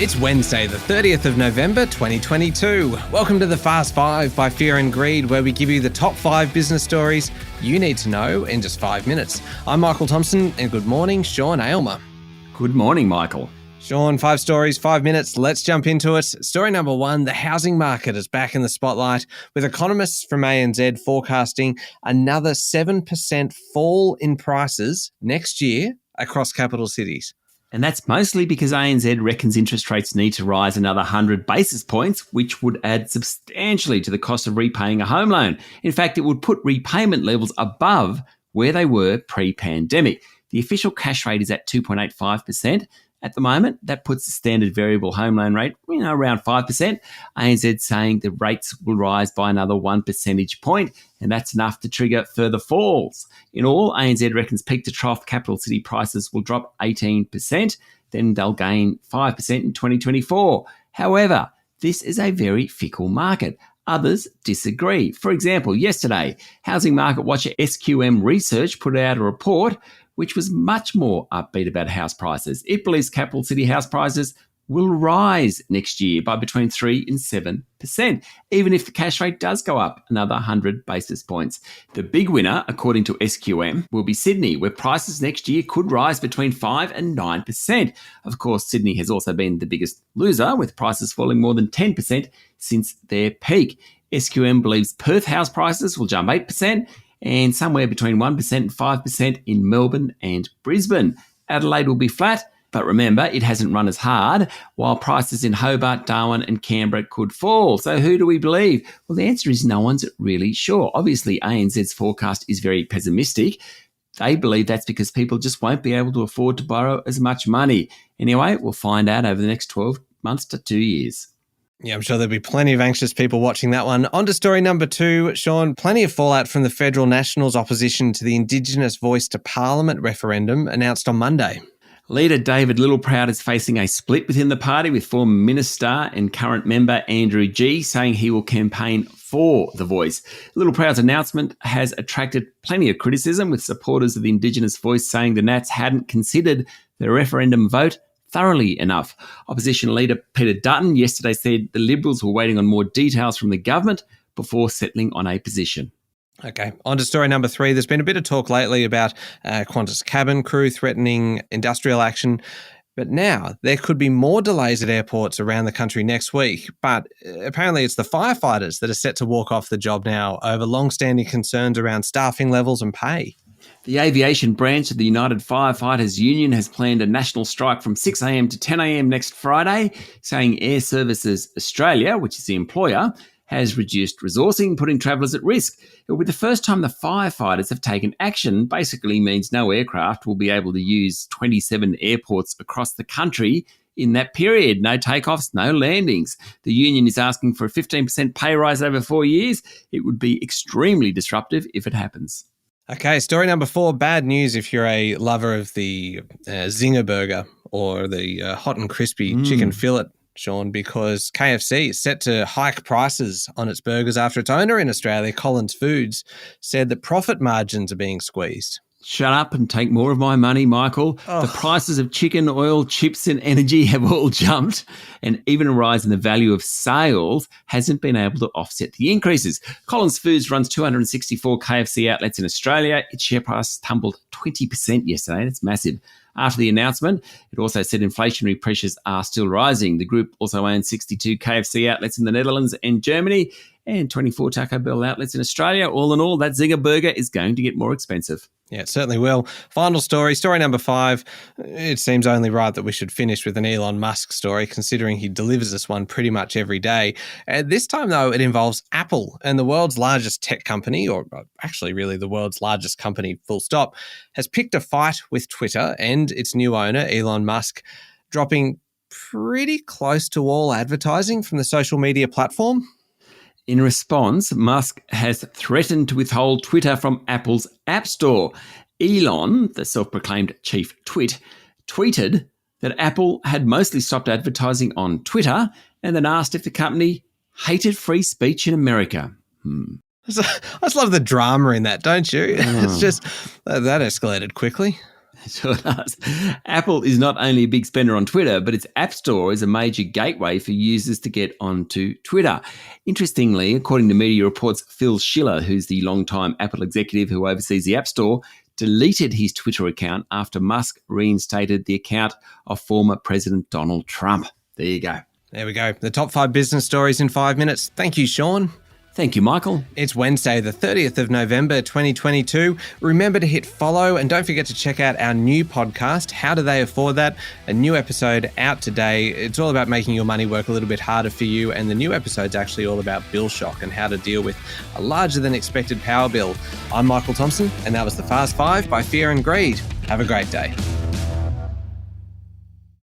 It's Wednesday, the 30th of November, 2022. Welcome to the Fast Five by Fear and Greed, where we give you the top 5 business stories you need to know in just 5 minutes. I'm Michael Thompson, and good morning, Sean Aylmer. Good morning, Michael. Sean, 5 stories, 5 minutes. Let's jump into it. Story number 1, the housing market is back in the spotlight, with economists from ANZ forecasting another 7% fall in prices next year across capital cities. And that's mostly because ANZ reckons interest rates need to rise another 100 basis points, which would add substantially to the cost of repaying a home loan. In fact, it would put repayment levels above where they were pre-pandemic. The official cash rate is at 2.85%. At the moment, that puts the standard variable home loan rate, around 5%. ANZ saying the rates will rise by another 1 percentage point, and that's enough to trigger further falls. In all, ANZ reckons peak to trough capital city prices will drop 18%, then they'll gain 5% in 2024. However, this is a very fickle market. Others disagree. For example, yesterday, housing market watcher SQM Research put out a report which was much more upbeat about house prices. It believes capital city house prices will rise next year by between 3 and 7%, even if the cash rate does go up another 100 basis points. The big winner, according to SQM, will be Sydney, where prices next year could rise between 5 and 9%. Of course, Sydney has also been the biggest loser, with prices falling more than 10% since their peak. SQM believes Perth house prices will jump 8%, and somewhere between 1% and 5% in Melbourne and Brisbane. Adelaide will be flat, but remember, it hasn't run as hard, while prices in Hobart, Darwin and Canberra could fall. So who do we believe? Well, the answer is no one's really sure. Obviously, ANZ's forecast is very pessimistic. They believe that's because people just won't be able to afford to borrow as much money. Anyway, we'll find out over the next 12 months to 2 years. Yeah, I'm sure there'll be plenty of anxious people watching that one. On to story number 2, Sean. Plenty of fallout from the Federal Nationals' opposition to the Indigenous Voice to Parliament referendum announced on Monday. Leader David Littleproud is facing a split within the party, with former minister and current member Andrew Gee saying he will campaign for the Voice. Littleproud's announcement has attracted plenty of criticism, with supporters of the Indigenous Voice saying the Nats hadn't considered the referendum vote thoroughly enough. Opposition leader Peter Dutton yesterday said the Liberals were waiting on more details from the government before settling on a position. Okay, on to story number 3. There's been a bit of talk lately about Qantas cabin crew threatening industrial action, but now there could be more delays at airports around the country next week. But apparently it's the firefighters that are set to walk off the job now over long-standing concerns around staffing levels and pay. The aviation branch of the United Firefighters Union has planned a national strike from 6 a.m. to 10 a.m. next Friday, saying Air Services Australia, which is the employer, has reduced resourcing, putting travellers at risk. It will be the first time the firefighters have taken action. Basically means no aircraft will be able to use 27 airports across the country in that period. No takeoffs, no landings. The union is asking for a 15% pay rise over 4 years. It would be extremely disruptive if it happens. Okay, story number 4, bad news if you're a lover of the Zinger burger or the hot and crispy chicken fillet, Sean, because KFC is set to hike prices on its burgers after its owner in Australia, Collins Foods, said that profit margins are being squeezed. Shut up and take more of my money, Michael. The prices of chicken, oil, chips and energy have all jumped, and even a rise in the value of sales hasn't been able to offset the increases. Collins Foods runs 264 KFC outlets in Australia. Its share price tumbled 20% yesterday. That's massive. After the announcement, it also said inflationary pressures are still rising. The group also owns 62 KFC outlets in the Netherlands and Germany and 24 Taco Bell outlets in Australia. All in all, that Zinger burger is going to get more expensive. Yeah, it certainly will. Final story number 5. It seems only right that we should finish with an Elon Musk story, considering he delivers us one pretty much every day. This time, though, it involves Apple, and the world's largest tech company, or actually really the world's largest company, full stop, has picked a fight with Twitter and its new owner, Elon Musk, dropping pretty close to all advertising from the social media platform. In response, Musk has threatened to withhold Twitter from Apple's App Store. Elon, the self-proclaimed chief tweeted that Apple had mostly stopped advertising on Twitter and then asked if the company hated free speech in America. I just love the drama in that, don't you? It's just, that escalated quickly. Sure does. Apple is not only a big spender on Twitter, but its App Store is a major gateway for users to get onto Twitter. Interestingly, according to media reports, Phil Schiller, who's the longtime Apple executive who oversees the App Store, deleted his Twitter account after Musk reinstated the account of former President Donald Trump. There you go. There we go. The top 5 business stories in 5 minutes. Thank you, Sean. Thank you, Michael. It's Wednesday, the 30th of November, 2022. Remember to hit follow and don't forget to check out our new podcast, How Do They Afford That? A new episode out today. It's all about making your money work a little bit harder for you, and the new episode's actually all about bill shock and how to deal with a larger than expected power bill. I'm Michael Thompson, and that was the Fast 5 by Fear and Greed. Have a great day.